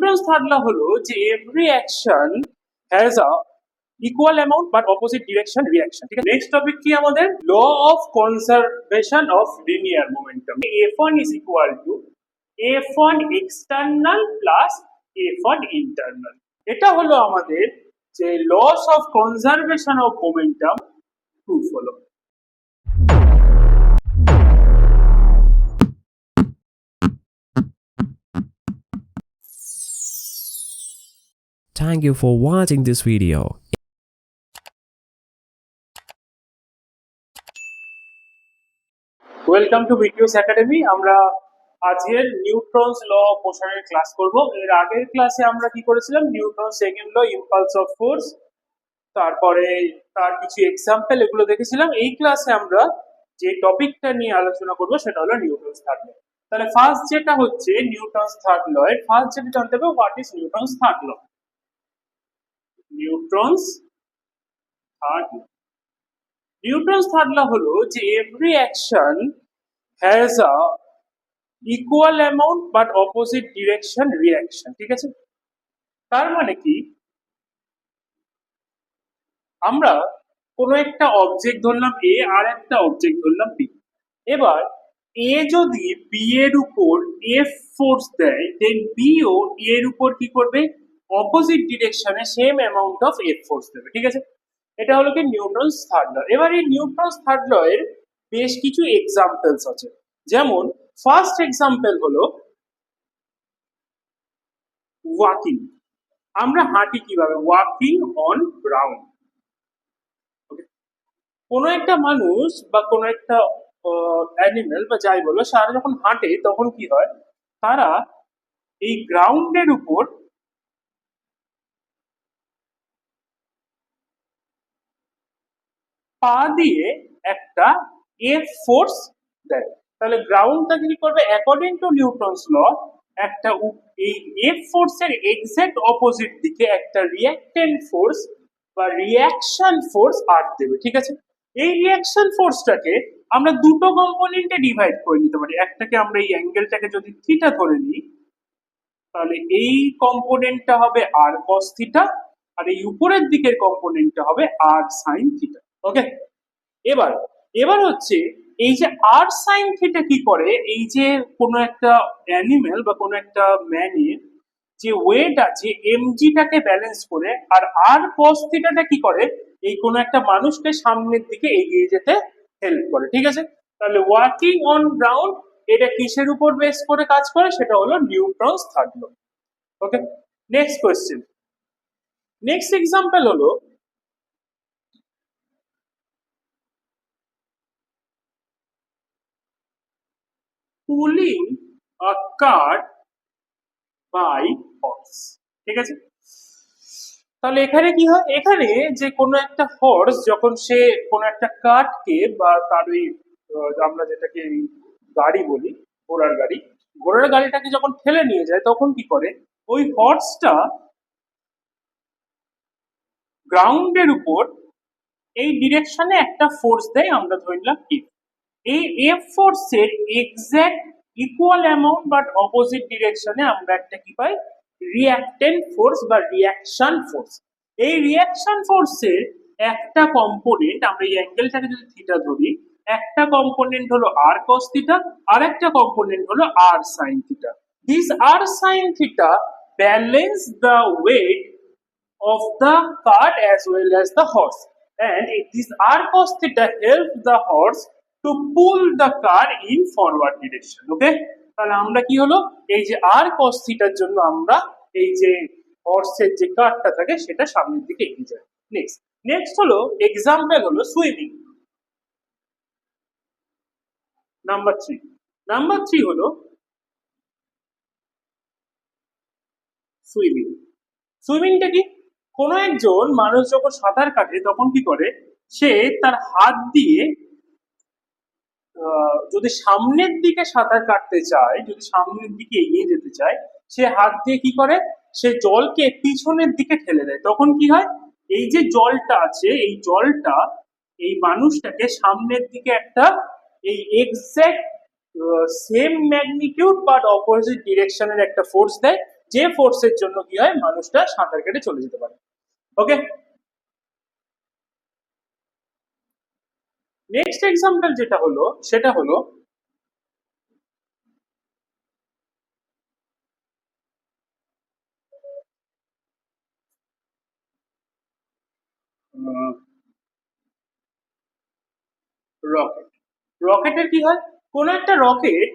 Newton's third law হলো যে every action has a equal amount but opposite direction reaction. ঠিক আছে, next topic কি আমাদের? Law of conservation of linear momentum. F1 is equal to F1 external plus F1 internal। এটা হলো আমাদের যে laws of conservation of momentum proof হলো। Thank you for watching this video. Welcome to videos academy. আমরা আজকের Newton's law of মোশনের class করব। এর আগের ক্লাসে আমরা কি করেছিলাম? Newton second law, impulse of force, তারপরে তার কিছু এক্সাম্পল, এগুলো দেখেছিলাম। এই ক্লাসে আমরা যে টপিকটা নিয়ে আলোচনা করব সেটা হলো নিউটনস থার্ড ল। তাহলে ফার্স্ট যেটা হচ্ছে নিউটনস থার্ড ল, এর ফার্স্ট যেটা জানতে হবে, what is Newton's third law? Newton's third law, Newton's third law হলো যে every action has a equal amount but opposite direction reaction. ঠিক আছে, তার মানে কি, আমরা কোনো একটা অবজেক্ট ধরলাম এ আর একটা অবজেক্ট ধরলাম বি। এবার এ যদি বি এর উপর এফ ফোর্স দেয়, দেন বি ও এর উপর কি করবে? অপোজিট ডিরেকশনে same amount of F force দেবে। ঠিক আছে, এটা হলো কি নিউটনস থার্ড ল। এবার এই নিউটনস থার্ড ল এর বেশ কিছু এক্সাম্পলস আছে। যেমন ফার্স্ট এক্সাম্পল হলো ওয়াকিং। আমরা হাঁটি কিভাবে? Walking on ground. কোনো একটা মানুষ বা কোনো একটা অ্যানিমেল বা যাই বলো, তারা যখন হাঁটে তখন কি হয়? তারা এই গ্রাউন্ডের উপর পা দিয়ে একটা এফ ফোর্স দেয়। তাহলে গ্রাউন্ডটাকে কি করবে? অ্যাকর্ডিং টু নিউটনস ল, একটা এই এফ ফোর্সের এক্সাক্ট অপোজিট দিকে একটা রিঅ্যাক্টেন্ট ফোর্স বা রিঅ্যাকশন ফোর্স আর দেবে। ঠিক আছে, এই রিঅ্যাকশন ফোর্সটাকে আমরা দুটো কম্পোনেন্টে ডিভাইড করে নিতে পারি। একটাকে আমরা এই অ্যাঙ্গেলটাকে যদি থিটা ধরে নিই, তাহলে এই কম্পোনেন্টটা হবে আর কস থিটা, আর এই উপরের দিকের কম্পোনেন্টটা হবে আর সাইন থিটা। ওকে, এবার এবার হচ্ছে এই যে আর সাইন থিটা কি করে? এই যে কোনো একটা অ্যানিমেল বা কোনো একটা ম্যানের যে ওয়েট আছে এমজিটাকে ব্যালেন্স করে, আর আর কস থিটাটা কি করে? এই কোনো একটা মানুষকে সামনের দিকে এগিয়ে যেতে হেল্প করে। ঠিক আছে, তাহলে ওয়াকিং অন গ্রাউন্ড এটা কিসের উপর বেস করে কাজ করে? সেটা হলো Newton's third law. Okay, next question, next example হলো pulling a cart by horse. ঠিক আছে, তাহলে এখানে কি হয়? এখানে যে কোনো একটা হর্স যখন সে কোনো একটা কার্টকে বা তার ওই আমরা যেটাকে গাড়ি বলি, ঘোড়ার গাড়ি, ঘোড়ার গাড়িটাকে যখন ঠেলে নিয়ে যায়, তখন কি করে? ওই হর্সটা গ্রাউন্ডের উপর এই ডিরেকশনে একটা ফোর্স দেয়, আমরা ধরলাম এফ। এই এফ ফোর্সের exact equal amount but opposite ডিরেকশনে আমরা একটা কি পাই? রিঅ্যাক্টেন্ট ফোর্স বা রিঅ্যাকশন ফোর্স। এই রিঅ্যাকশন ফোর্সের একটা কম্পোনেন্ট, আমরা এই অ্যাঙ্গেলটাকে যদি থিটা ধরি, একটা কম্পোনেন্ট হলো আর কস থিটা, আর একটা কম্পোনেন্ট হলো R sine theta. This R sine theta balance the weight of the cart as well as the horse, and this r cos theta helps the horse to pull the car in forward direction. Okay, তাহলে আমরা কি হলো? এই যে r cos theta এর জন্য আমরা এই যে হর্সের যে কারটা থাকে সেটা সামনের দিকে এগিয়ে যায়। নেক্সট নেক্সট হলো এক্সাম্পল হলো সুইমিং। নাম্বার 3, নাম্বার 3 হলো সুইমিং। সুইমিংটা কি? কোনো একজন মানুষ যখন সাঁতার কাটে তখন কি করে? সে তার হাত দিয়ে যদি সামনের দিকে সাঁতার কাটতে চায়, যদি সামনের দিকে এগিয়ে যেতে চায়, সে হাত দিয়ে কি করে? সে জলকে পিছনের দিকে ঠেলে দেয়। তখন কি হয়? এই যে জলটা আছে, এই জলটা এই মানুষটাকে সামনের দিকে একটা এই exact same magnitude but opposite ডিরেকশনের একটা ফোর্স দেয়, যে ফোর্সের জন্য কি হয় মানুষটা সাঁতার কেটে চলে যেতে পারে। ওকে, নেক্সট এক্সাম্পল যেটা হলো সেটা হলো রকেট। রকেটের কি হয়, কোন একটা রকেট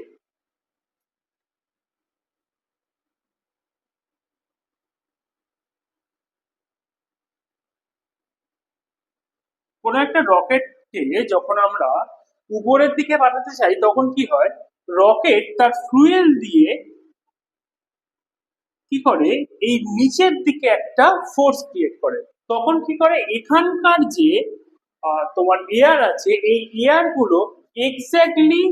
রকেটকে যখন আমরা উপরের দিকে পাঠাতে চাই তখন কি হয়, রকেট তার ফুয়েল দিয়ে কি করে এই নিচের দিকে একটা ফোর্স ক্রিয়েট করে। তখন কি করে, এখানকার যে তোমার এয়ার আছে এই এয়ার গুলো exactly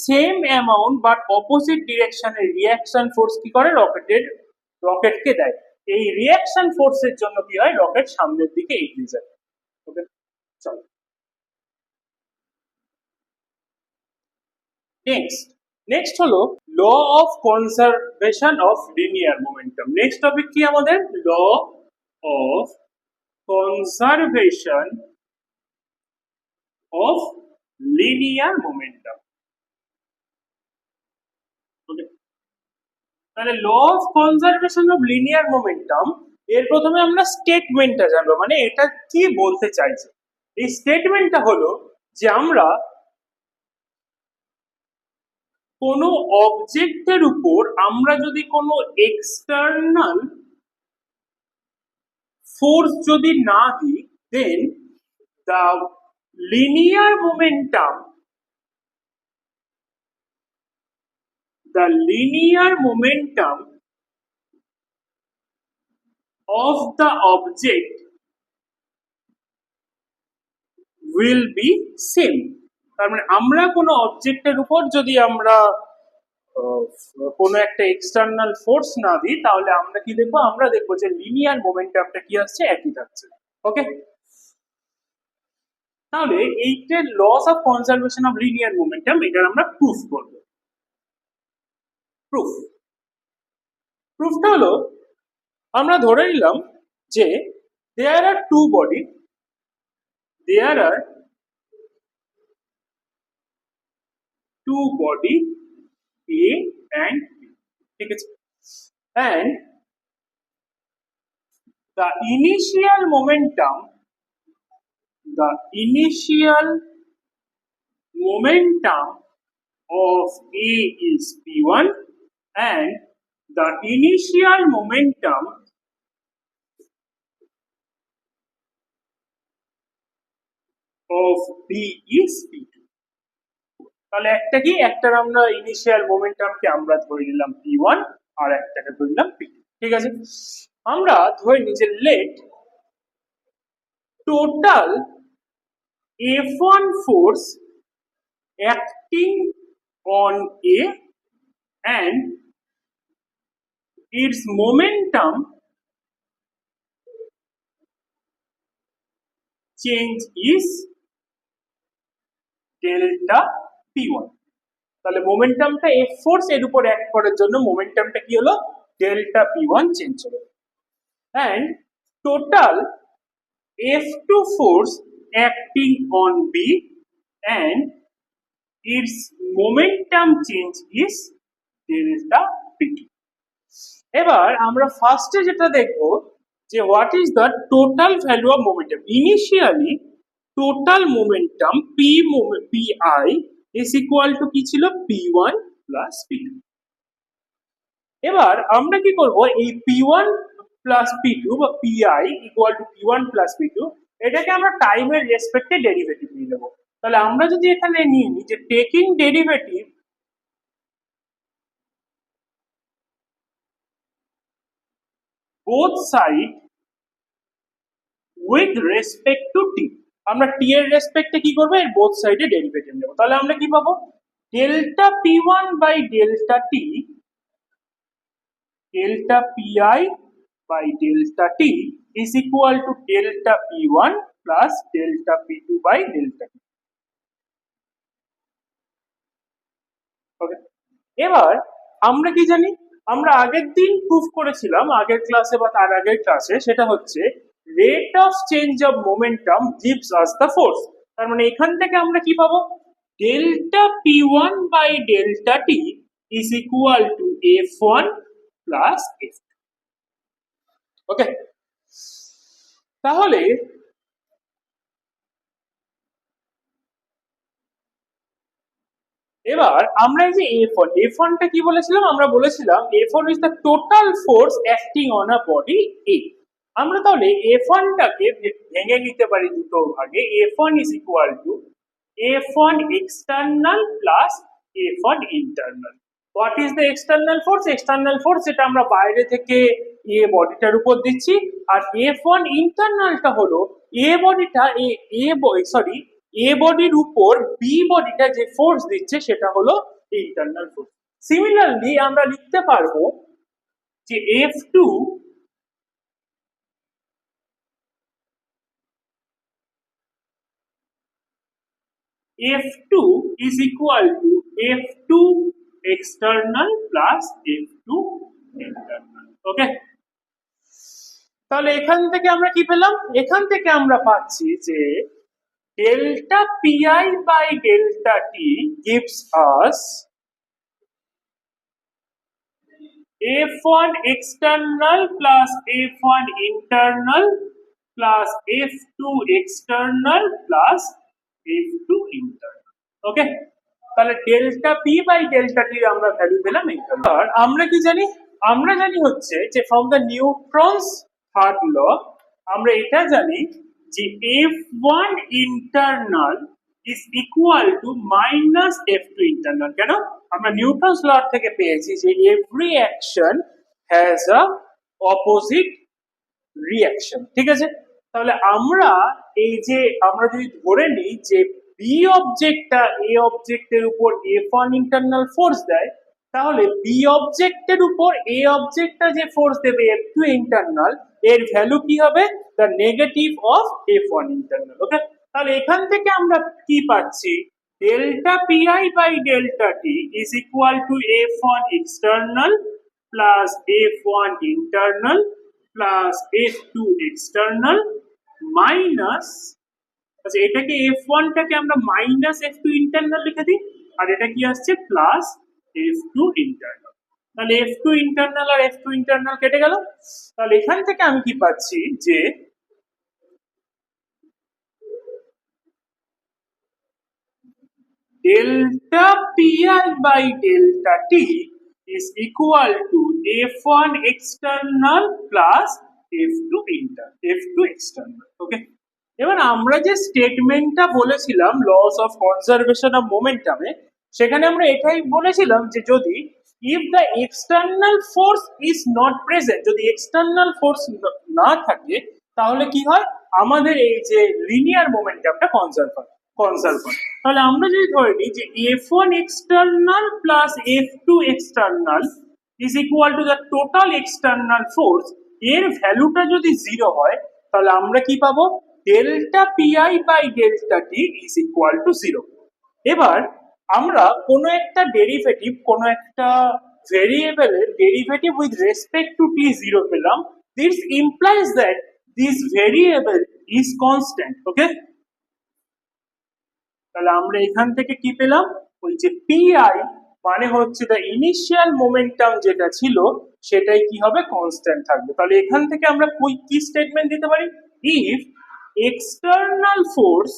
same amount but opposite ডিরেকশনের রিয়াকশন ফোর্স কি করে রকেটকে দেয়। এই রিয়াকশন ফোর্সের জন্য কি হয়, রকেট সামনের দিকে এগিয়ে যায়। ওকে, চলো নেক্সট হলো law of conservation of linear momentum. Next topic কি আমাদের, law of conservation of linear momentum. তাহলে law of conservation of linear momentum, এর প্রথমে আমরা স্টেটমেন্টটা জানবো, মানে এটা কি বলতে চাইছে। এই স্টেটমেন্টটা হলো যে আমরা কোনো অবজেক্টের উপর আমরা যদি কোনো এক্সটার্নাল ফোর্স যদি না দিই, then the linear momentum of the object will be same। তার মানে আমরা কোনো অবজেক্টের উপর যদি আমরা কোনো একটা এক্সটার্নাল ফোর্স না দিই তাহলে আমরা কি দেখবো, আমরা দেখবো যে লিনিয়ার মোমেন্টামটা কি আসছে, একই থাকছে। ওকে, তাহলে এইটা laws of conservation of linear momentum, এটা আমরা প্রুফ করব। প্রুফটা হলো আমরা ধরে নিলাম যে there are two body, A and B, ঠিক আছে, and the initial momentum of A is P1 and the initial momentum of B is P2। তাহলে একটা কি, একটার আমরা ইনিশিয়াল মোমেন্টামকে আমরা ধরে নিলাম P1 আর একটাকে ধরে নিলাম P2, ঠিক আছে। আমরা ধরে নিই যে let total F1 force acting on A and its momentum change is delta P1। তাহলে মোমেন্টামটা F ফোর্স এর উপর অ্যাক্ট করার জন্য মোমেন্টামটা কি হলো, ডেল্টা P1 চেঞ্জ হলো, and total F2 force acting on B and its momentum change is delta P2। এবার আমরা ফার্স্টে যেটা দেখবো যে what is the total value of momentum. Initially total momentum PI is equal to কি ছিল, P1 plus P2। এবার আমরা কি করব, এই P1 plus P2 বা PI equal to P1 plus P2 এটাকে আমরা টাইমের রেসপেক্টে ডেরিভেটিভ নিয়ে নেব। তাহলে আমরা যদি এখানে নিয়ে নিই যে taking derivative both side with respect to t, আমরা t এর রেসপেক্টে কি করব, এর বোথ সাইডে ডেরিভেটিভ নেব। তাহলে আমরা কি পাবো, delta P1 by delta t, delta PI by delta t is equal to delta P1 plus delta P2 by delta t। ওকে, এবার আমরা কি জানি, আমরা আগের দিন প্রুফ করেছিলাম, আগের ক্লাসে বা তার আগের ক্লাসে, সেটা হচ্ছে rate of change of momentum gives us the force. তার মানে এখান থেকে আমরা কি পাবো, delta P one by delta T is equal to F one plus F. Okay, তাহলে এবার আমরা এই যে F1টা কি বলেছিলাম, আমরা বলেছিলাম F1 is the total force acting on a body A। আমরা তাহলে F1টাকে ভেঙে নিতে পারি দুটো ভাগে, F1 is equal to F1 external plus F1 internal. What is the external force? External force যেটা আমরা বাইরে থেকে এ বডিটার উপর দিচ্ছি, আর F1 ইন্টারনালটা হলো এ বডিটা এ বডির উপর বি বডিটা যে ফোর্স দিচ্ছে সেটা হলো ইন্টারনাল ফোর্স। সিমিলারলি আমরা লিখতে পারবো যে F2 is equal to F2 external plus F2 internal। ওকে, তাহলে এখান থেকে আমরা কি পেলাম? এখান থেকে আমরা পাচ্ছি যে delta PI by delta t gives us F1 external plus F1 internal plus F2 external plus F2 internal। ওকে, তাহলে ডেল্টা পি বাই ডেল্টা টি আমরা ভ্যালু পেলাম এইখানে। আর আমরা কি জানি? আমরা জানি হচ্ছে যে from the Newton's third law আমরা এটা জানি যে F1 internal is equal to minus F2 internal। কেন? আমরা নিউটনস ল থেকে পেয়েছি যে every action has a opposite reaction। ঠিক আছে, তাহলে আমরা এই যে আমরা যদি ধরে নিই যে বি অবজেক্টটা এ অবজেক্টের উপর F1 ইন্টারনাল ফোর্স দেয়, তাহলে বি অবজেক্টের উপর এ অবজেক্টটা যে ফোর্স দেবে F2 ইন্টারনাল, এর ভ্যালু কি হবে? The negative of F1 internal. Okay, তাহলে এখান থেকে আমরা কি পাচ্ছি? Delta PI by delta T is equal to F1 external plus F1 internal plus F2 external minus, আচ্ছা এটাকে F1টাকে আমরা মাইনাস F2 ইন্টারনাল লিখে দিই, আর এটা কি আসছে প্লাস F2 ইন্টারনাল। তাহলে F2 ইন্টারনাল আর F2 ইন্টারনাল কেটে গেল। তাহলে এখান থেকে আমি কি পাচ্ছি যে delta pi by delta t is equal to F1 external plus F2 external। ওকে, এবার আমরা যে স্টেটমেন্টটা বলেছিলাম লস অফ কনজারভেশন অফ মোমেন্টামে, সেখানে আমরা এটাই বলেছিলাম যে যদি if the external force is not present, যদি এক্সটার্নাল ফোর্স না থাকে তাহলে কি হয়, আমাদের এই যে লিনিয়ার মোমেন্টামটা কনজার্ভ হয়। তাহলে আমরা যদি ধরে নিই যে F1 external plus F2 external is equal to the total external force, এর ভ্যালুটা যদি 0 হয় তাহলে আমরা কি পাবো? Delta PI by delta T is equal to 0। এবার আমরা কোনো একটা ডেরিভেটিভ, কোনো একটা ভেরিয়েবলের derivative with respect to T 0 পেলাম, this implies that this variable is constant. Okay, তাহলে আমরা এখান থেকে কি পেলাম? ওই যে পিআই মানে হচ্ছে দ্য ইনিশিয়াল মোমেন্টাম যেটা ছিল সেটাই কি হবে? কনস্ট্যান্ট থাকবে। তাহলে এখান থেকে আমরা কি স্টেটমেন্ট দিতে পারি? If external force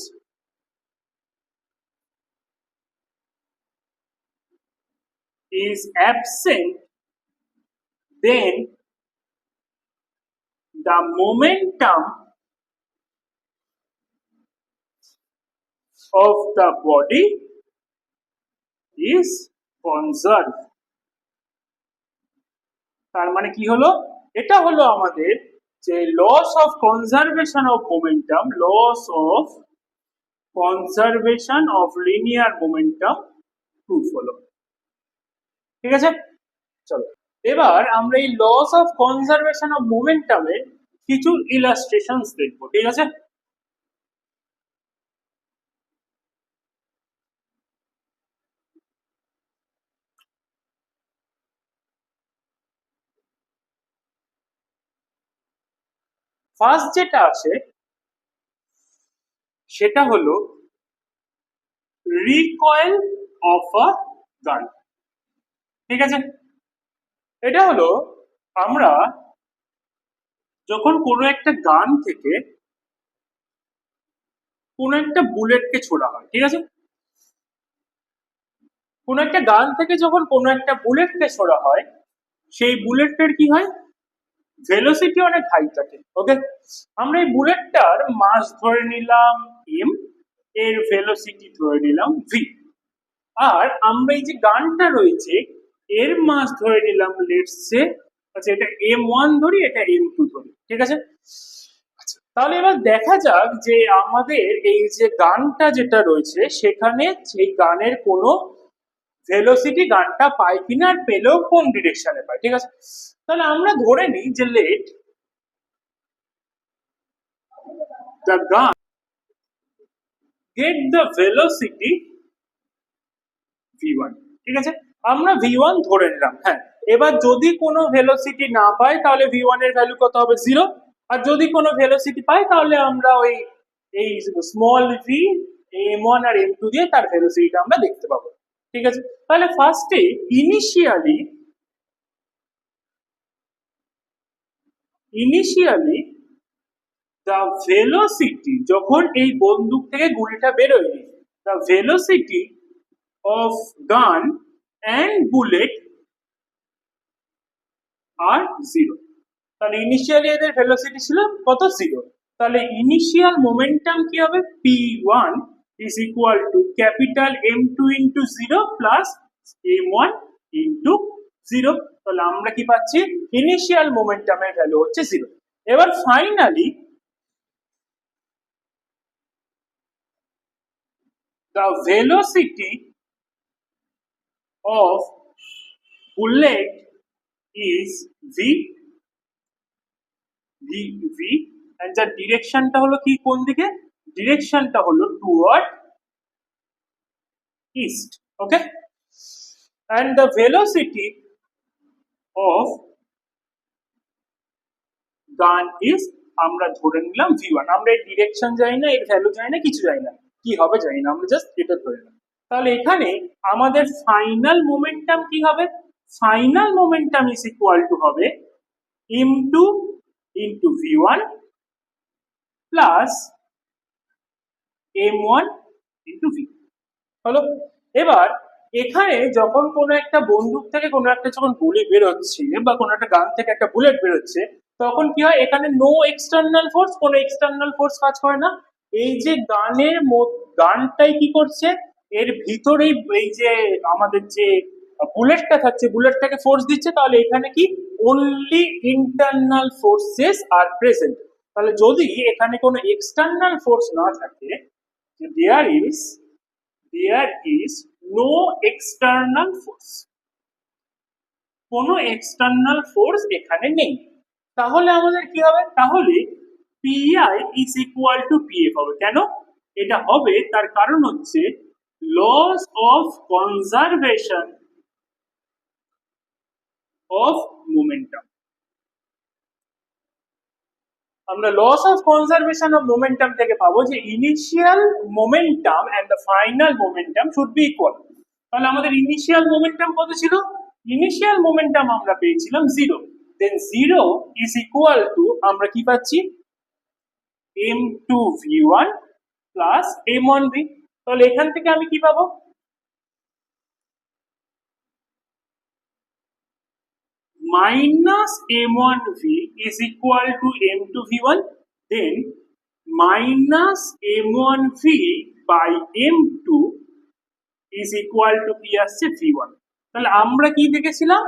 is absent, then the momentum of the body is conserved। তার মানে কি হলো? এটা হলো আমাদের যে laws of conservation of momentum, laws of conservation of linear momentum proof হলো। ঠিক আছে, চলো এবার আমরা এই লস অফ কনজারভেশন অফ মোমেন্টামের কিছু ইলাস্ট্রেশনস দেখবো। ঠিক আছে, ফার্স্ট যেটা আসে সেটা হলো রিকয়েল অফ আ গান। ঠিক আছে, এটা হলো আমরা যখন কোনো একটা গান থেকে কোনো একটা বুলেটকে ছোড়া হয়, ঠিক আছে, কোনো একটা গান থেকে যখন কোনো একটা বুলেটকে ছোড়া হয়, সেই বুলেটের কি হয়, ভেলোসিটি অনেক হাই থাকে। ওকে, আমরা এই বুলেটটার মাস ধরে নিলাম এম, এর ভেলোসিটি ধরে নিলাম ভি, আর আমরা এই যে গানটা রয়েছে এর মাস ধরে নিলাম লেটস সে, আচ্ছা এটা m1 ধরি, এটা m2 ধরি, ঠিক আছে। আচ্ছা, তাহলে এবার দেখা যাক যে আমাদের এই যে গানটা যেটা রয়েছে সেখানে সেই গানের কোনো ভেলোসিটি গানটা পায় কিনা, আর পেলেও কোন ডিরেকশনে পায়, ঠিক আছে। তাহলে আমরা ধরে নিই যে let the gun get the velocity v1, ঠিক আছে, আমরা v1 ধরে নিলাম। হ্যাঁ, এবার যদি কোনো ভেলোসিটি না পায় তাহলে v1 এর ভ্যালু কত হবে, 0। আর যদি কোনো ভেলোসিটি পাই তাহলে আমরা ওই এই স্মল ভি m1 আর m2 দিয়ে তার ভেলোসিটিটা আমরা দেখতে পাবো, ঠিক আছে। তাহলে ফার্স্টে ইনিশিয়ালি দ্য ভেলোসিটি, যখন এই বন্দুক থেকে গুলিটা বেরোয়নি, দ্য ভেলোসিটি অফ গান অ্যান্ড বুলেট আর 0। তাহলে ইনিশিয়ালি এদের ভেলোসিটি ছিল কত, 0। তাহলে ইনিশিয়াল মোমেন্টাম কি হবে, p1 is equal to capital m2 into 0 plus m1 into 0। তাহলে আমরা কি পাচ্ছি, ইনিশিয়াল মোমেন্টামের ভ্যালু হচ্ছে 0। এবার finally the velocity of bullet is v, and the ডিরেকশনটা হলো কি, কোন দিকে, ডিরেকশনটা হলো toward east. Okay, and the velocity of gun is, আমরা ধরে নিলাম v1, আমরা এর ডিরেকশন জানি না, এর ভ্যালু জানি না, কিছু জানি না, কি হবে জানি না, আমরা জাস্ট এটা ধরে নিলাম। তাহলে এখানে আমাদের ফাইনাল মোমেন্টাম কি হবে, final momentum is equal two হবে m2 into v1 plus m1 into v। হলো, এবার এখানে যখন কোনো একটা বন্দুক থেকে কোনো একটা যখন গুলি বেরোচ্ছে বা কোনো একটা গান থেকে একটা বুলেট বেরোচ্ছে, তখন কি হয়, এখানে নো এক্সটার্নাল ফোর্স, কোনো এক্সটার্নাল ফোর্স কাজ করে না। এই যে গানটাই কি করছে, এর ভিতরেই এই যে আমাদের যে বুলেটটা থাকছে, বুলেটটাকে ফোর্স দিচ্ছে। তাহলে এখানে কি, অনলি ইন্টারনাল ফোর্সেস আর প্রেজেন্ট। তাহলে যদি এখানে কোনো এক্সটার্নাল ফোর্স না থাকে, there is no external force, কোনো এক্সটার্নাল ফোর্স এখানে নেই। তাহলে আমাদের কি হবে, তাহলে pi is equal to pf হবে। কেন এটা হবে, তার কারণ হচ্ছে loss of conservation of momentum. আমরা loss of conservation of momentum থেকে পাবো যে initial momentum and the final momentum should be equal. তাহলে আমাদের ইনিশিয়াল মোমেন্টাম কত ছিল, ইনিশিয়াল মোমেন্টাম আমরা পেয়েছিলাম 0, দেন 0 ইজ ইকুয়াল টু আমরা কি পাচ্ছি, m2v1 প্লাস m1v। তাহলে এখান থেকে আমি কি পাবো, minus m1v is equal to m2v1, then minus m1v by m2 is equal to কি আসছে, v1। তাহলে আমরা কি দেখেছিলাম,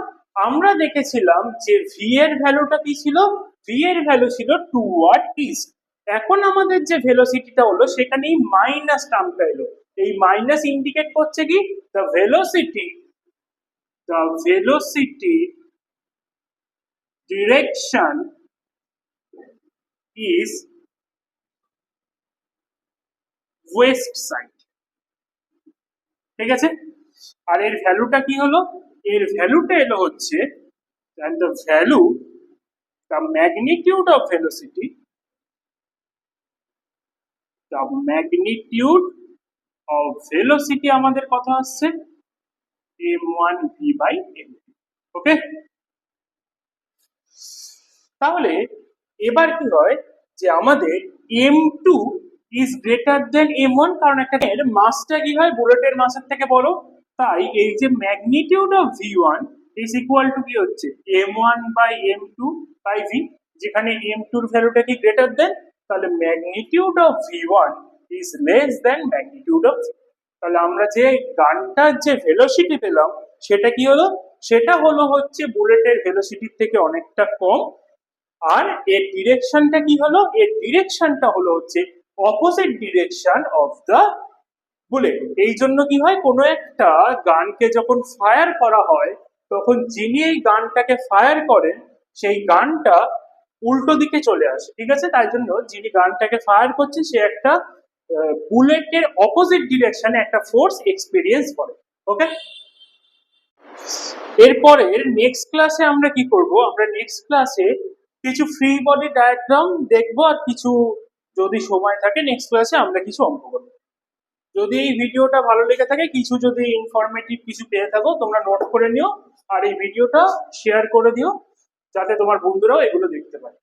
আমরা দেখেছিলাম যে v এর ভ্যালুটা কি ছিল, v এর ভ্যালু ছিল টুয়ার্ড ইস্ট। এখন আমাদের যে ভেলোসিটিটা হলো সেখানে এই মাইনাস টার্মটা এলো, এই মাইনাস ইন্ডিকেট করছে কি, the velocity direction is west side, ঠিক আছে। আর এর ভ্যালুটা কি হলো, এর ভ্যালুটা এলো হচ্ছে, and the magnitude of velocity the magnitude of velocity আমাদের কথা আসছে m1v/m2। ওকে, তাহলে এবার কি হয় যে আমাদের m2 is greater than m1, কারণ একটা এর মাসটা কি হয় বুলেটের মাসের থেকে বড়। তাই এই যে magnitude of v1 is equal two কি হচ্ছে m1/m2/v, যেখানে m2 এর ভ্যালুটা কি গ্রেটার দেন, তাহলে magnitude of v1 is less than magnitude of v। তাহলে আমরা যে গানটার যে ভেলোসিটি পেলাম সেটা কি হলো, সেটা হলো হচ্ছে বুলেটের ভেলোসিটির থেকে অনেকটা কম। আর এর ডিরেকশনটা কি হলো, এর ডিরেকশনটা হলো হচ্ছে opposite direction of the bullet. এই জন্য কি হয়, কোনো একটা গানকে যখন ফায়ার করা হয় তখন যিনি এই গানটাকে ফায়ার করেন সেই গানটা উল্টো দিকে চলে আসে, ঠিক আছে। তাই জন্য যিনি গানটাকে ফায়ার করছে সে একটা বুলেটের অপোজিট ডিরেকশনে একটা ফোর্স এক্সপিরিয়েন্স করে। ওকে, এরপরের নেক্সট ক্লাসে আমরা কি করব, আমরা নেক্সট ক্লাসে কিছু ফ্রি বডি ডায়াগ্রাম দেখবো, আর কিছু যদি সময় থাকে নেক্সট ক্লাসে আমরা কিছু অঙ্ক করবো। যদি এই ভিডিওটা ভালো লেগে থাকে, কিছু যদি ইনফরমেটিভ কিছু পেয়ে থাকো তোমরা নোট করে নিও, আর এই ভিডিওটা শেয়ার করে দিও যাতে তোমার বন্ধুরাও এগুলো দেখতে পারে।